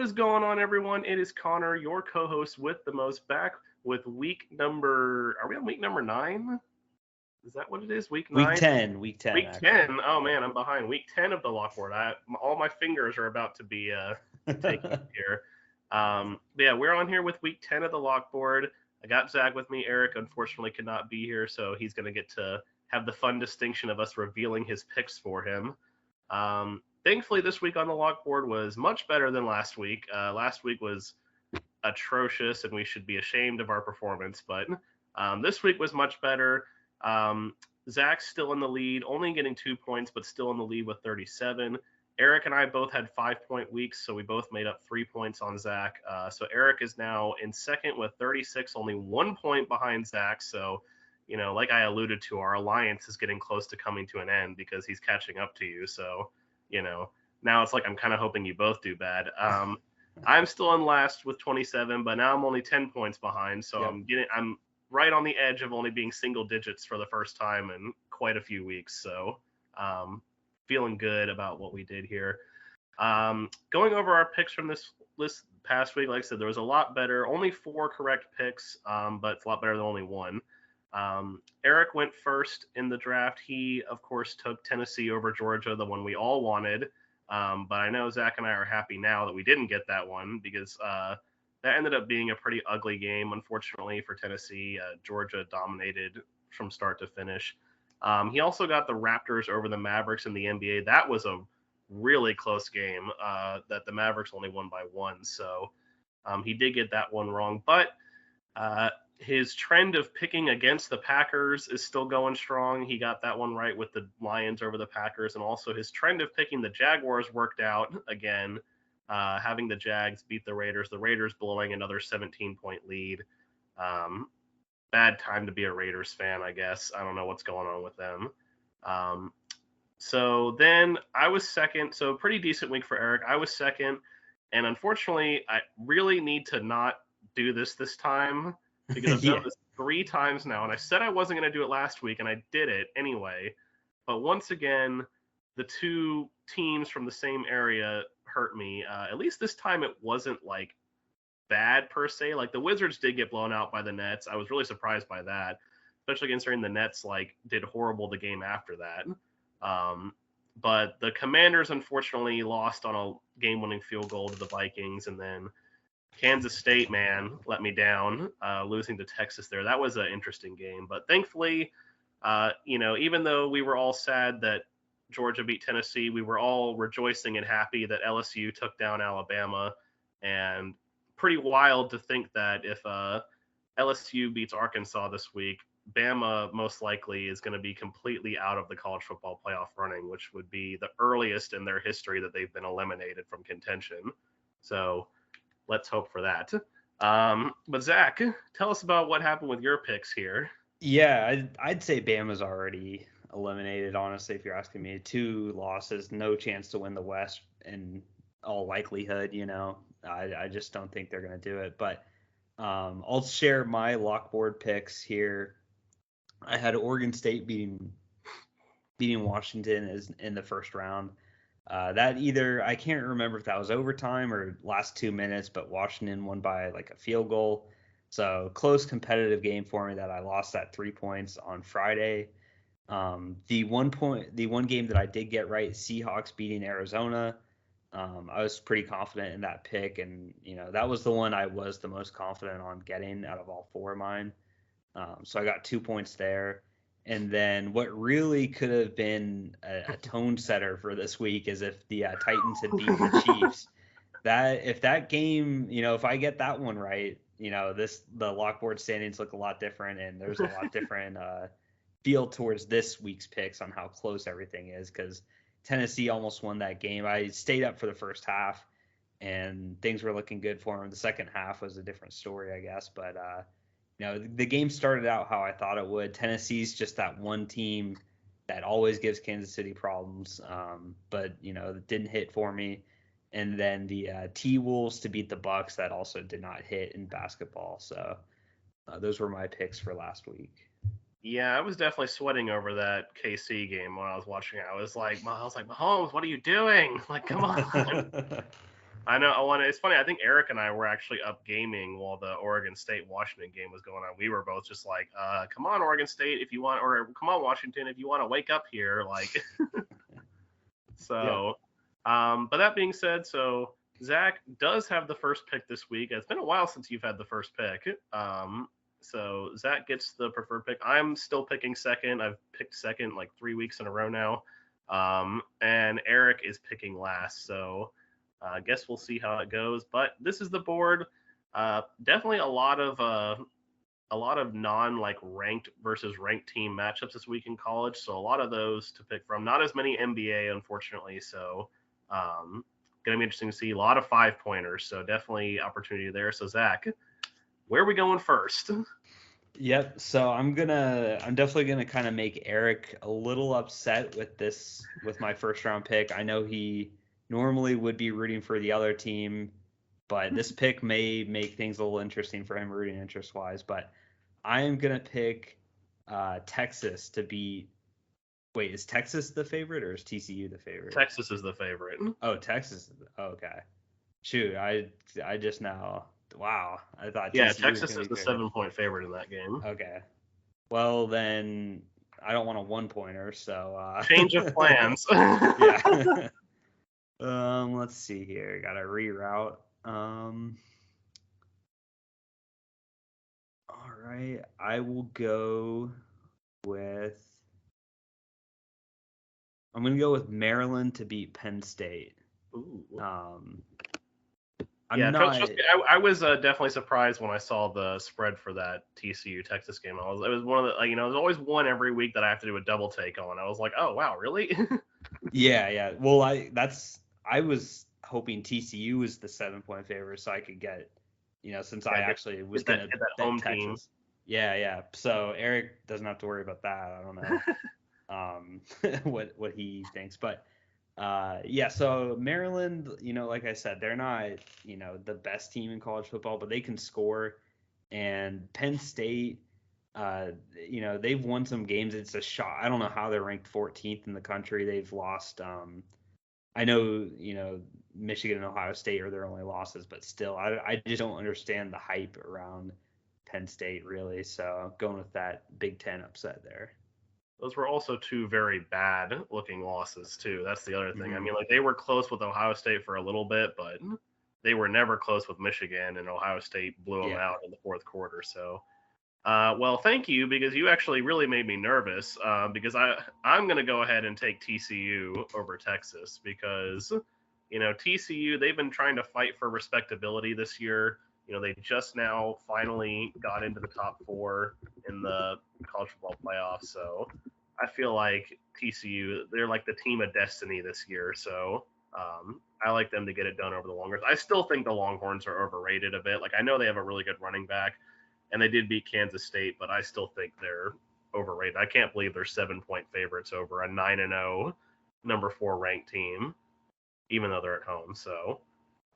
is going on, everyone? It is Connor, your co-host with the most, back with week number. Are we on week number 9? Is that what it is? Week Week 9? 10, week 10, Week actually. 10. Oh man, I'm behind. Week 10 of the Lockboard. All my fingers are about to be taken here. But yeah, we're on here with week 10 of the Lockboard. I got Zach with me. Eric unfortunately could not be here, so he's going to get to have the fun distinction of us revealing his picks for him. Thankfully, this week on the Lockboard was much better than last week. Last week was atrocious, and we should be ashamed of our performance. But this week was much better. Zach's still in the lead, only getting 2 points, but still in the lead with 37. Eric and I both had 5-point weeks, so we both made up 3 points on Zach. So Eric is now in second with 36, only 1 point behind Zach. So, like I alluded to, our alliance is getting close to coming to an end because he's catching up to you. So, now it's like I'm kind of hoping you both do bad. I'm still in last with 27, but now I'm only 10 points behind. So Yep. I'm right on the edge of only being single digits for the first time in quite a few weeks. So, feeling good about what we did here. Going over our picks from this past week, like I said, there was a lot better. Only 4 correct picks, but it's a lot better than only 1. Eric went first in the draft. He, of course, took Tennessee over Georgia, the one we all wanted. But I know Zach and I are happy now that we didn't get that one because that ended up being a pretty ugly game, unfortunately, for Tennessee. Georgia dominated from start to finish. He also got the Raptors over the Mavericks in the NBA. That was a really close game that the Mavericks only won by 1. So he did get that one wrong. But his trend of picking against the Packers is still going strong. He got that one right with the Lions over the Packers. And also his trend of picking the Jaguars worked out again, having the Jags beat the Raiders blowing another 17-point lead. Bad time to be a Raiders fan, I guess. I don't know what's going on with them. So then I was second. So pretty decent week for Eric. I was second. And unfortunately, I really need to not do this time because I've done this 3 times now. And I said I wasn't going to do it last week, and I did it anyway. But once again, the 2 teams from the same area hurt me. At least this time it wasn't like bad per se. Like the Wizards did get blown out by the Nets. I was really surprised by that, especially considering the Nets did horrible the game after that. But the Commanders unfortunately lost on a game-winning field goal to the Vikings, and then Kansas State, man, let me down, losing to Texas there. That was an interesting game, but thankfully, even though we were all sad that Georgia beat Tennessee, we were all rejoicing and happy that LSU took down Alabama, and pretty wild to think that if LSU beats Arkansas this week, Bama most likely is going to be completely out of the college football playoff running, which would be the earliest in their history that they've been eliminated from contention. So let's hope for that. But Zach, tell us about what happened with your picks here. Yeah, I'd say Bama's already eliminated, honestly, if you're asking me. 2 losses, no chance to win the West in all likelihood, I just don't think they're going to do it. But I'll share my Lockboard picks here. I had Oregon State beating Washington in the first round. That either, I can't remember if that was overtime or last 2 minutes, but Washington won by like a field goal. So close competitive game for me that I lost that 3 points on Friday. The one game that I did get right, Seahawks beating Arizona. I was pretty confident in that pick, and that was the one I was the most confident on getting out of all 4 of mine. So I got 2 points there. And then what really could have been a tone setter for this week is if the Titans had beaten the Chiefs. If that game, if I get that one right, the Lockboard standings look a lot different, and there's a lot different feel towards this week's picks on how close everything is, because Tennessee almost won that game. I stayed up for the first half, and things were looking good for them. The second half was a different story, I guess, but the game started out how I thought it would. Tennessee's just that one team that always gives Kansas City problems, but it didn't hit for me. And then the T-Wolves to beat the Bucks, that also did not hit in basketball. So those were my picks for last week. Yeah, I was definitely sweating over that KC game when I was watching it. I was like, Mahomes, what are you doing? Like, come on. I know. It's funny. I think Eric and I were actually up gaming while the Oregon State Washington game was going on. We were both just like, "Come on, Oregon State, if you want, or come on, Washington, if you want to wake up here." Like, so. But that being said, so Zach does have the first pick this week. It's been a while since you've had the first pick. So Zach gets the preferred pick. I'm still picking second. I've picked second like 3 weeks in a row now. And Eric is picking last. So I guess we'll see how it goes. But this is the board. Definitely a lot of non like ranked versus ranked team matchups this week in college. So a lot of those to pick from. Not as many NBA, unfortunately. So gonna be interesting to see. A lot of 5-pointers. So definitely opportunity there. So Zach, where are we going first? Yep. So I'm definitely gonna kind of make Eric a little upset with my first round pick. I know he normally would be rooting for the other team, but this pick may make things a little interesting for him rooting interest wise. But I am gonna pick Texas to beat. Wait, is Texas the favorite or is TCU the favorite? Texas is the favorite. Oh, Texas. Okay. Shoot, I just now. Wow, I thought Yeah, TCU Texas was is the favorite. 7-point favorite in that game. Okay. Well, then I don't want a 1-pointer, so change of plans. Yeah. Let's see here. Got to reroute. All right. I will go with. I'm gonna go with Maryland to beat Penn State. Ooh. I'm not. Trust me, I was definitely surprised when I saw the spread for that TCU Texas game. It was one of the there's always one every week that I have to do a double take on. I was like, oh wow, really? Yeah. Well, I was hoping TCU was the 7-point favorite, so I could get, since I actually was gonna get that home Texas. team. Yeah. So Eric doesn't have to worry about that. I don't know what he thinks, but yeah. So Maryland, like I said, they're not the best team in college football, but they can score. And Penn State, they've won some games. It's a shot. I don't know how they're ranked 14th in the country. They've lost. I know, Michigan and Ohio State are their only losses, but still, I just don't understand the hype around Penn State really. So going with that Big Ten upset there. Those were also two very bad looking losses too. That's the other thing. Mm-hmm. I mean, like they were close with Ohio State for a little bit, but they were never close with Michigan, and Ohio State blew them out in the fourth quarter. So, well, thank you, because you actually really made me nervous, because I'm going to go ahead and take TCU over Texas, because TCU, they've been trying to fight for respectability this year. They just now finally got into the top 4 in the college football playoffs. So I feel like TCU, they're like the team of destiny this year. So I like them to get it done over the Longhorns. I still think the Longhorns are overrated a bit. Like, I know they have a really good running back, and they did beat Kansas State, but I still think they're overrated. I can't believe they're 7-point favorites over a 9-0 number 4 ranked team, even though they're at home. So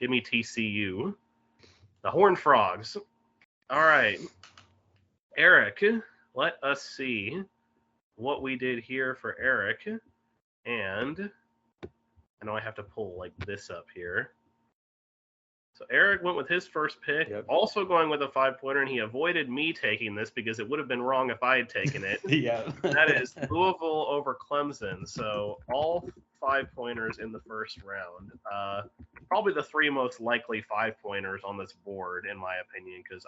give me TCU. The Horned Frogs. All right. Eric, let us see what we did here for Eric. And I know I have to pull like this up here. So Eric went with his first pick, also going with a 5-pointer, and he avoided me taking this because it would have been wrong if I had taken it. Yeah. That is Louisville over Clemson. So all 5-pointers in the first round. Probably the 3 most likely 5-pointers on this board, in my opinion, because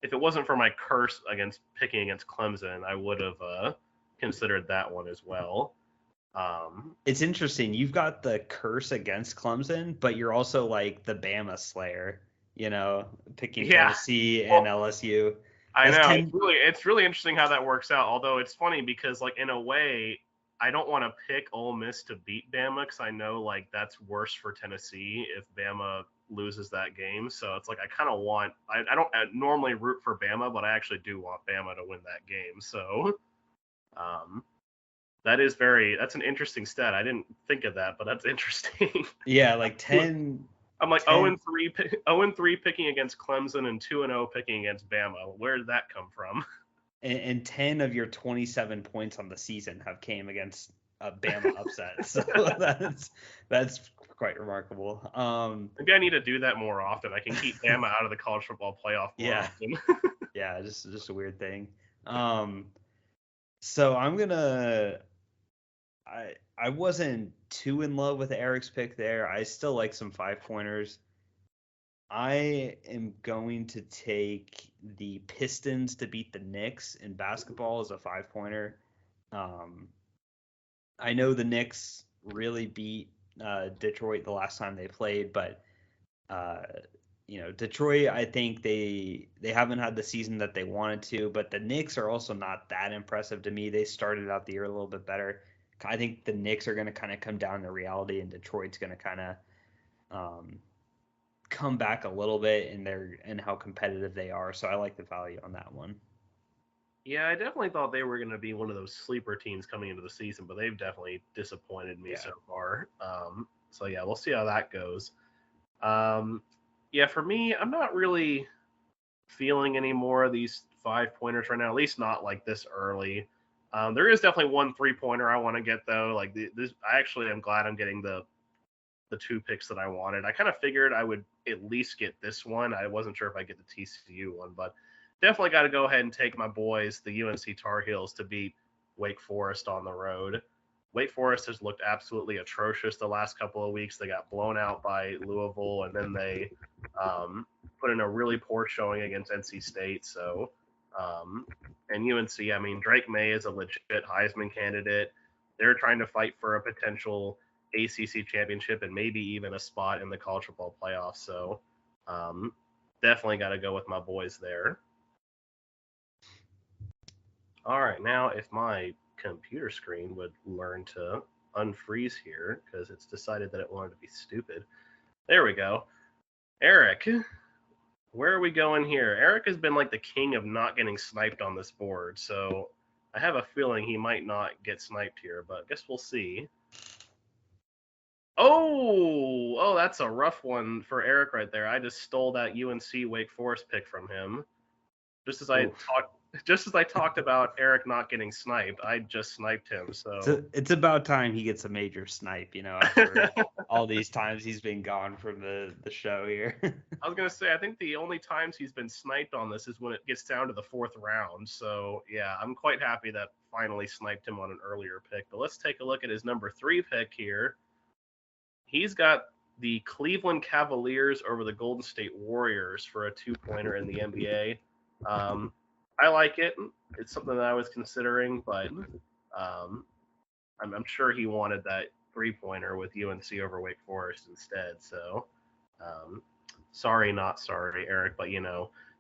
if it wasn't for my curse against picking against Clemson, I would have considered that one as well. It's interesting. You've got the curse against Clemson, but you're also like the Bama slayer, picking Tennessee and LSU. I know. It's really interesting how that works out. Although it's funny because, like, in a way, I don't want to pick Ole Miss to beat Bama because I know, like, that's worse for Tennessee if Bama loses that game. So it's like I kind of want – I don't normally root for Bama, but I actually do want Bama to win that game. So that's an interesting stat. I didn't think of that, but that's interesting. Yeah, like 10 – I'm like 0-3 picking against Clemson and 2-0 picking against Bama. Where did that come from? And 10 of your 27 points on the season have came against a Bama upset. So that's quite remarkable. Maybe I need to do that more often. I can keep Bama out of the college football playoff more Yeah. often. Yeah, just a weird thing. So I'm gonna. I wasn't too in love with Eric's pick there. I still like some 5-pointers. I am going to take the Pistons to beat the Knicks in basketball as a 5-pointer. Um, I know the Knicks really beat Detroit the last time they played, but uh, Detroit, I think they haven't had the season that they wanted to, but the Knicks are also not that impressive to me. They started out the year a little bit better. I think the Knicks are going to kind of come down to reality, and Detroit's going to kind of come back a little bit in how competitive they are. So I like the value on that one. Yeah, I definitely thought they were going to be one of those sleeper teams coming into the season, but they've definitely disappointed me so far. So yeah, we'll see how that goes. Yeah, for me, I'm not really feeling any more of these 5-pointers right now, at least not like this early. There is definitely one 3-pointer I want to get though. Like this, I actually am glad I'm getting the 2 picks that I wanted. I kind of figured I would at least get this one. I wasn't sure if I get the TCU one, but definitely got to go ahead and take my boys, the UNC Tar Heels, to beat Wake Forest on the road. Wake Forest has looked absolutely atrocious the last couple of weeks. They got blown out by Louisville, and then they put in a really poor showing against NC State. So, and UNC, I mean, Drake May is a legit Heisman candidate. They're trying to fight for a potential ACC championship and maybe even a spot in the college football playoffs. So, definitely got to go with my boys there. All right, now if my computer screen would learn to unfreeze here because it's decided that it wanted to be stupid. There we go. Eric, where are we going here? Eric has been like the king of not getting sniped on this board, so I have a feeling he might not get sniped here, but I guess we'll see. Oh, that's a rough one for Eric right there. I just stole that UNC Wake Forest pick from him. Just as I talked about Eric not getting sniped, I just sniped him. So it's about time he gets a major snipe, after all these times he's been gone from the show here. I was gonna say, I think the only times he's been sniped on this is when it gets down to the 4th round. So yeah, I'm quite happy that finally sniped him on an earlier pick. But let's take a look at his number 3 pick here. He's got the Cleveland Cavaliers over the Golden State Warriors for a 2-pointer in the NBA. I like it. It's something that I was considering, but I'm sure he wanted that 3-pointer with UNC over Wake Forest instead. So, sorry, not sorry, Eric, but you're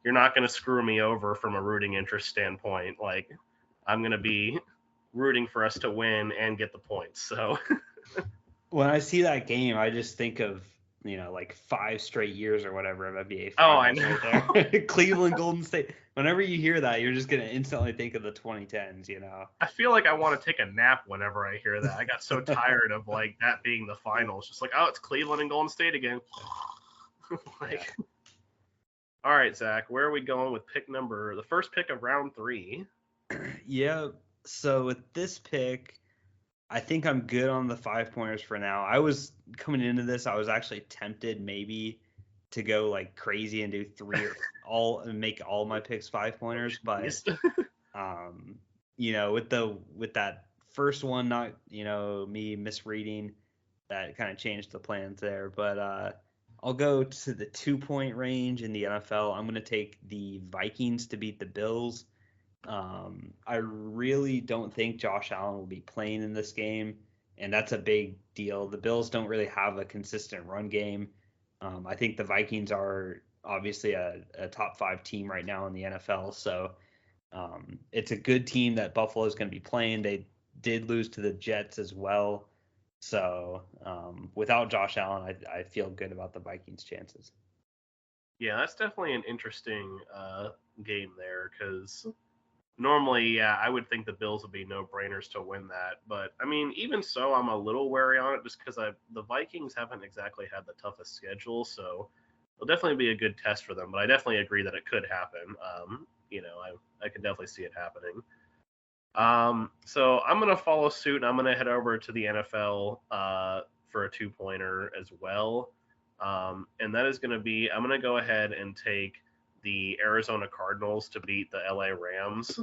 not going to screw me over from a rooting interest standpoint. Like, I'm going to be rooting for us to win and get the points. So, when I see that game, I just think of like 5 straight years or whatever of NBA finals. Oh, I know. Right there. Cleveland, Golden State. Whenever you hear that, you're just gonna instantly think of the 2010s. I feel like I want to take a nap whenever I hear that. I got so tired of like that being the finals. Just like, oh, it's Cleveland and Golden State again. Like, all right, Zach, where are we going with the first pick of round 3? Yeah. So with this pick, I think I'm good on the 5-pointers for now. I was coming into this, I was actually tempted maybe to go like crazy and do 3 and make all my picks 5-pointers, but with that first one, not me misreading, that kind of changed the plans there. But I'll go to the 2-point range in the NFL. I'm going to take the Vikings to beat the Bills. I really don't think Josh Allen will be playing in this game, and that's a big deal. The Bills don't really have a consistent run game. I think the Vikings are obviously a top 5 team right now in the NFL, so it's a good team that Buffalo is going to be playing. They did lose to the Jets as well, so without Josh Allen, I feel good about the Vikings' chances. Yeah, that's definitely an interesting game there because normally, yeah, I would think the Bills would be no-brainers to win that. But, I mean, even so, I'm a little wary on it just because the Vikings haven't exactly had the toughest schedule, so it'll definitely be a good test for them. But I definitely agree that it could happen. I could definitely see it happening. So I'm gonna follow suit and I'm gonna head over to the NFL for a 2-pointer as well. And that is gonna be I'm gonna go ahead and take the Arizona Cardinals to beat the LA Rams.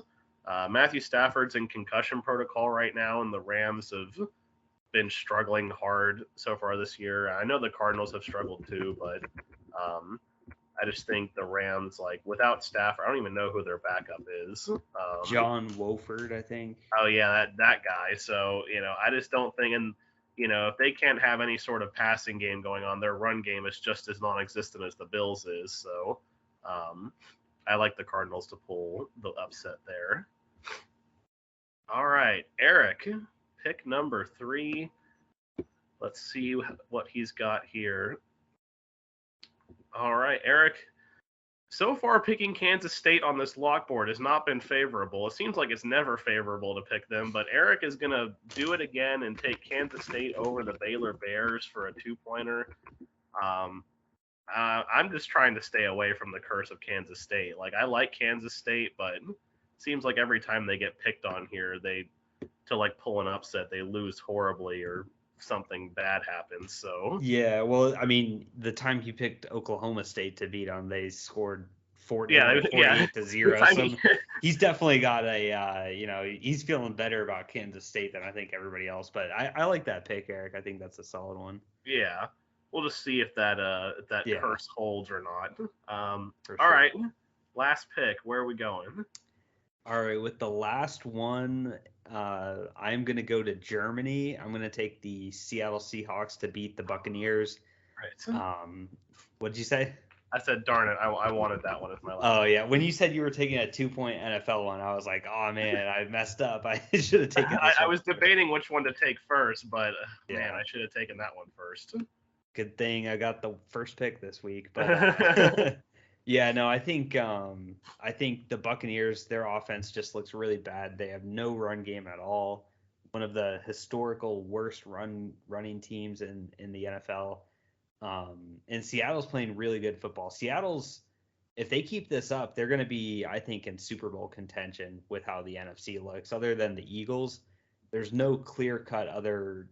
Matthew Stafford's in concussion protocol right now, and the Rams have been struggling hard so far this year. I know the Cardinals have struggled too, but um, I just think the Rams, like without Stafford, I don't even know who their backup is. John Wolford, I think. Oh yeah, that guy. So I just don't think, and if they can't have any sort of passing game going on, their run game is just as non-existent as the Bills is. So um, I like the Cardinals to pull the upset there. All right, Eric, pick number 3. Let's see what he's got here. All right, Eric. So far, picking Kansas State on this lockboard has not been favorable. It seems like it's never favorable to pick them, but Eric is going to do it again and take Kansas State over the Baylor Bears for a 2-pointer. I'm just trying to stay away from the curse of Kansas State. Like, I like Kansas State, but it seems like every time they get picked on here, to like pull an upset, they lose horribly or something bad happens. So yeah, well, I mean, the time he picked Oklahoma State to beat them, they scored 48 to 0. So he's definitely got he's feeling better about Kansas State than I think everybody else. But I like that pick, Eric. I think that's a solid one. Yeah, we'll just see if that curse holds or not. All right, last pick. Where are we going? All right, with the last one, I'm going to go to Germany. I'm going to take the Seattle Seahawks to beat the Buccaneers. Right. What did you say? I said, darn it, I wanted that one as my last. Oh, yeah. When you said you were taking a 2-point NFL one, I was like, oh, man, I messed up. I should have taken this I was debating which one to take first, but man, I should have taken that one first. Good thing I got the first pick this week. But yeah, no, I think the Buccaneers, their offense just looks really bad. They have no run game at all. One of the historical worst running teams in the NFL. And Seattle's playing really good football. If they keep this up, they're going to be, I think, in Super Bowl contention with how the NFC looks. Other than the Eagles, there's no clear-cut other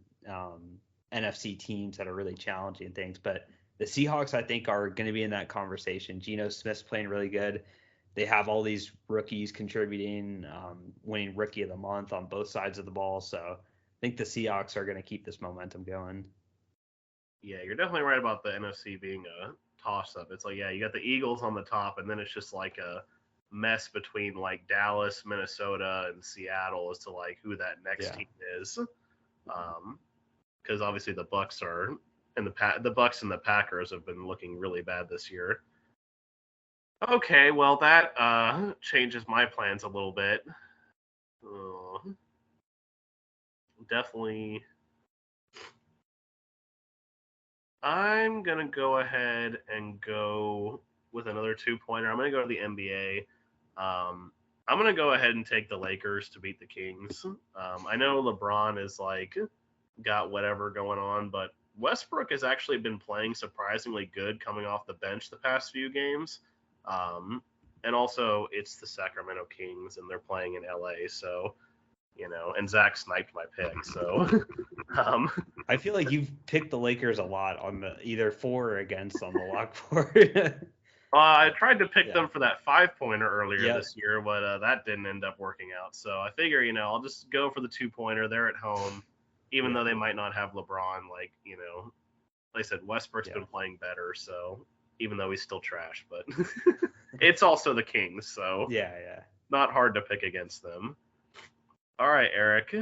NFC teams that are really challenging things. But the Seahawks, I think, are going to be in that conversation. Geno Smith's playing really good. They have all these rookies contributing, winning Rookie of the Month on both sides of the ball. So I think the Seahawks are going to keep this momentum going. Yeah, you're definitely right about the NFC being a toss-up. It's like, yeah, you got the Eagles on the top, and then it's just like a mess between like Dallas, Minnesota, and Seattle as to like who that next team is. Because obviously the Bucks are and the Bucks and the Packers have been looking really bad this year. Okay, well that changes my plans a little bit. Definitely. I'm gonna go ahead and go with another 2-pointer. I'm gonna go to the NBA. I'm gonna go ahead and take the Lakers to beat the Kings. I know LeBron is like got whatever going on, but Westbrook has actually been playing surprisingly good coming off the bench the past few games. And also it's the Sacramento Kings and they're playing in LA, so and Zach sniped my pick, so I feel like you've picked the Lakers a lot on the either for or against on the lockboard. I tried to pick them for that 5-pointer earlier this year, but that didn't end up working out. So I figure, I'll just go for the 2-pointer. They're at home, even though they might not have LeBron. Like I said, Westbrook's been playing better, so even though he's still trash, but it's also the Kings, so not hard to pick against them. All right, Eric.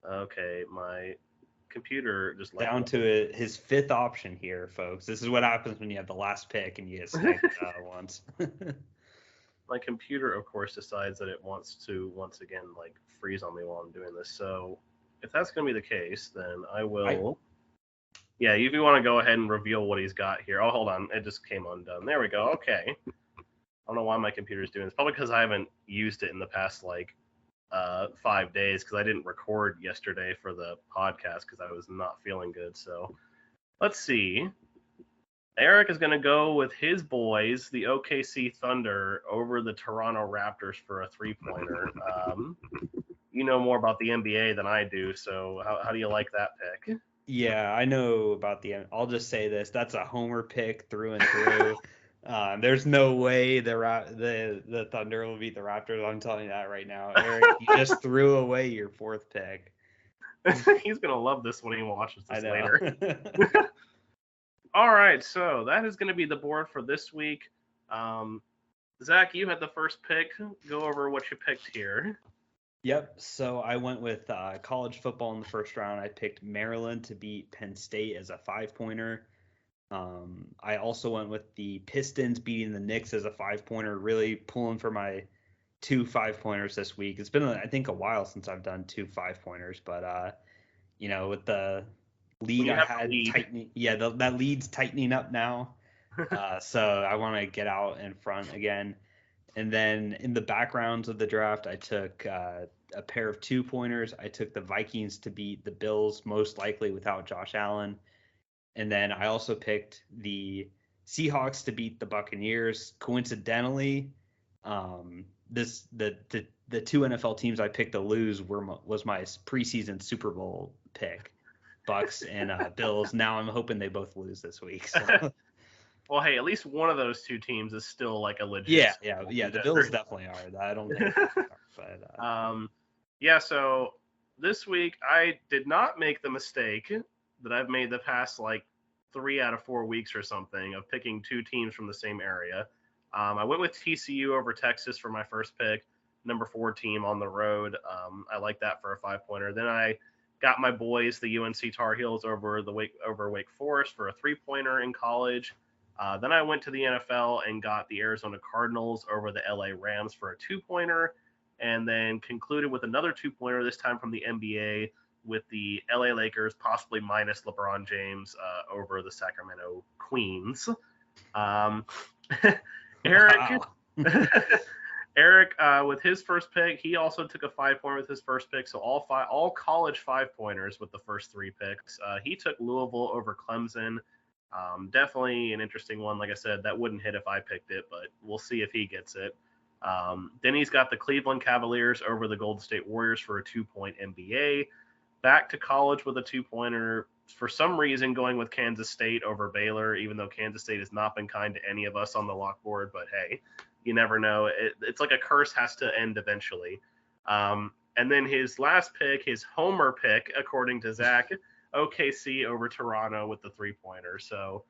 Okay, my computer just down to his 5th option here, folks. This is what happens when you have the last pick and you get sniped once. My computer, of course, decides that it wants to once again like freeze on me while I'm doing this. So if that's going to be the case, then I will. Yeah, if you want to go ahead and reveal what he's got here. Oh, hold on, it just came undone. There we go. Okay. I don't know why my computer's doing this. Probably because I haven't used it in the past 5 days because I didn't record yesterday for the podcast because I was not feeling good. So let's see. Eric is going to go with his boys, the OKC Thunder, over the Toronto Raptors for a three-pointer. You know more about the NBA than I do, so how do you like that pick? Yeah, I know about I'll just say this: that's a homer pick through and through. There's no way the Thunder will beat the Raptors. I'm telling you that right now, Eric. You just threw away your fourth pick. He's going to love this when he watches I this know. later. All right, so that is going to be the board for this week. Zach, you had the first pick. Go over what you picked here. Yep. So I went with college football in the first round. I picked Maryland to beat Penn State as a 5-pointer. I also went with the Pistons beating the Knicks as a 5-pointer, really pulling for my 2 5-pointers this week. It's been, I think, a while since I've done 2 5-pointers, but with the lead I had tightening, that lead's tightening up now. So I want to get out in front again. And then in the backgrounds of the draft, I took a pair of 2-pointers. I took the Vikings to beat the Bills, most likely without Josh Allen. And then I also picked the Seahawks to beat the Buccaneers. Coincidentally, the 2 NFL teams I picked to lose was my preseason Super Bowl pick, Bucks and Bills. Now I'm hoping they both lose this week. So. Well, hey, at least one of those two teams is still like a legit. Yeah. The Bills definitely are. I don't think. But So this week I did not make the mistake that I've made the past like 3 out of 4 weeks or something of picking 2 teams from the same area. I went with TCU over Texas for my first pick, number 4 team on the road. I like that for a 5-pointer. Then I got my boys, the UNC Tar Heels, over Wake Forest for a 3-pointer in college. Then I went to the NFL and got the Arizona Cardinals over the LA Rams for a 2-pointer, and then concluded with another 2-pointer, this time from the NBA, with the LA Lakers, possibly minus LeBron James, over the Sacramento Queens. Eric, Eric, with his first pick, he also took a 5-pointer with his first pick. So all college 5-pointers with the first 3 picks. He took Louisville over Clemson. Definitely an interesting one. Like I said, that wouldn't hit if I picked it, but we'll see if he gets it. Then he's got the Cleveland Cavaliers over the Golden State Warriors for a 2-point NBA. Back to college with a 2-pointer. For some reason, going with Kansas State over Baylor, even though Kansas State has not been kind to any of us on the Lockboard. But hey, you never know. It's like a curse has to end eventually. And then his last pick, his homer pick, according to Zach, OKC over Toronto with the 3-pointer. So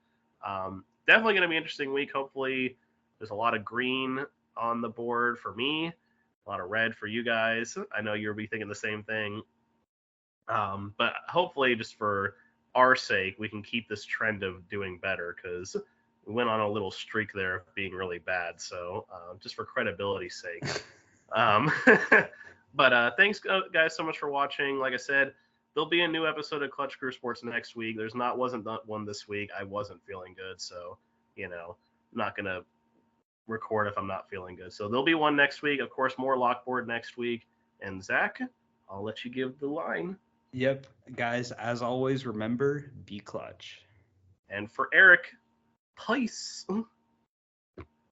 definitely going to be an interesting week. Hopefully there's a lot of green on the board for me, a lot of red for you guys. I know you'll be thinking the same thing. But hopefully just for our sake, we can keep this trend of doing better, because we went on a little streak there of being really bad. So just for credibility's sake. But thanks, guys, so much for watching. Like I said, there'll be a new episode of Clutch Crew Sports next week. Wasn't one this week. I wasn't feeling good, so I'm not gonna record if I'm not feeling good. So there'll be one next week. Of course, more Lockboard next week. And Zach, I'll let you give the line. Yep, guys. As always, remember, be clutch. And for Eric, peace.